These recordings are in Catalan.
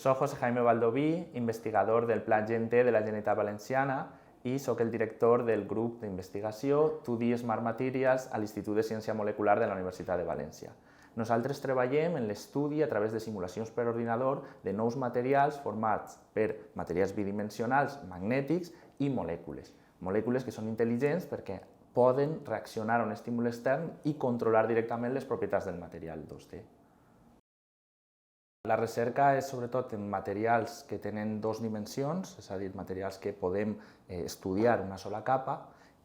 Soc José Jaime Baldoví, investigador del Pla Gent-E de la Generalitat Valenciana i sóc el director del grup d'investigació 2D Smart Materials a l'Institut de Ciència Molecular de la Universitat de València. Nosaltres treballem en l'estudi a través de simulacions per ordinador de nous materials formats per materials bidimensionals, magnètics i molècules. Molècules que són intel·ligents perquè poden reaccionar a un estímul extern i controlar directament les propietats del material 2D. La recerca és sobretot en materials que tenen dues dimensions, és a dir, materials que podem estudiar una sola capa,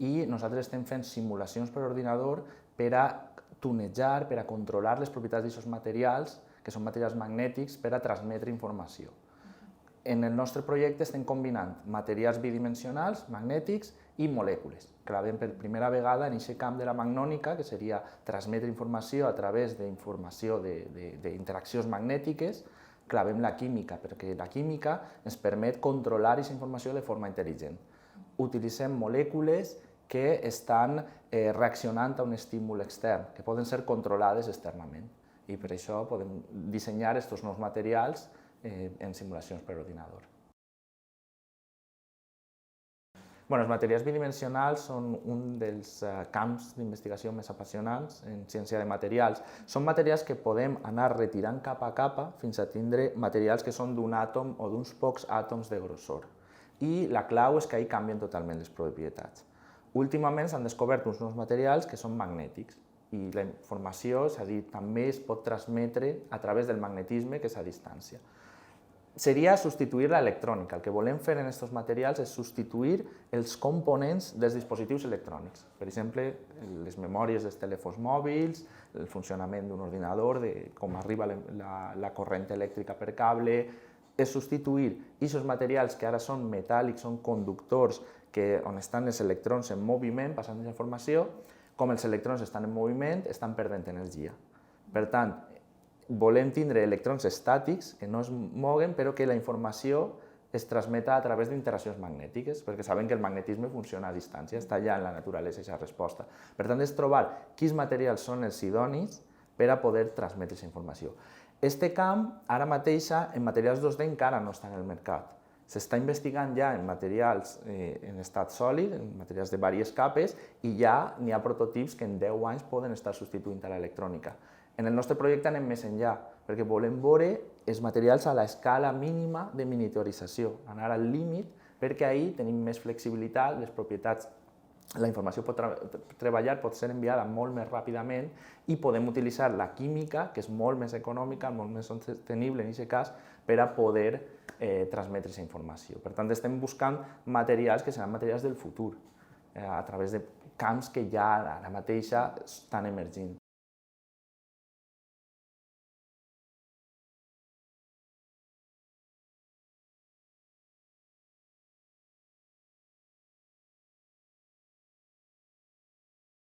i nosaltres estem fent simulacions per ordinador per a tunejar, per a controlar les propietats d'aquests materials, que són materials magnètics, per a transmetre informació. En el nostre projecte estem combinant materials bidimensionals, magnètics i molècules. Clavem per primera vegada en aquest camp de la magnònica, que seria transmetre informació a través d'informació d'interaccions magnètiques, clavem la química, perquè la química ens permet controlar aquesta informació de forma intel·ligent. Utilitzem molècules que estan reaccionant a un estímul extern, que poden ser controlades externament. I per això podem dissenyar aquests nous materials en simulacions per ordinador. Els materials bidimensionals són un dels camps d'investigació més apassionants en ciència de materials. Són materials que podem anar retirant capa a capa fins a tindre materials que són d'un àtom o d'uns pocs àtoms de grossor. I la clau és que ahir canvien totalment les propietats. Últimament s'han descobert uns nous materials que són magnètics i la informació, és a dir, també es pot transmetre a través del magnetisme, que és a distància. Seria substituir l'electrònica. El que volem fer en aquests materials és substituir els components dels dispositius electrònics. Per exemple, les memòries dels telèfons mòbils, el funcionament d'un ordinador, com arriba la corrent elèctrica per cable, és substituir aquests materials que ara són metàl·lics, són conductors, on estan els electrons en moviment, passant aquesta informació, com els electrons estan en moviment, estan perdent energia. Per tant, volem tindre electrons estàtics que no es moguen, però que la informació es transmeta a través d'interaccions magnètiques, perquè sabem que el magnetisme funciona a distància, està allà en la naturalesa aquesta resposta. Per tant, és trobar quins materials són els idonis per a poder transmetre aquesta informació. Aquest camp, ara mateix, en materials 2D encara no està en el mercat. S'està investigant ja en materials en estat sòlid, en materials de diverses capes, i ja n'hi ha prototips que en 10 anys poden estar substituint a l'electrònica. En el nostre projecte anem més enllà, perquè volem veure els materials a l'escala mínima de miniaturització, anar al límit, perquè ahir tenim més flexibilitat, les propietats, la informació pot treballar, pot ser enviada molt més ràpidament i podem utilitzar la química, que és molt més econòmica, molt més sostenible en aquest cas, per a poder transmetre aquesta informació. Per tant, estem buscant materials que seran materials del futur, a través de camps que ja ara mateix estan emergint.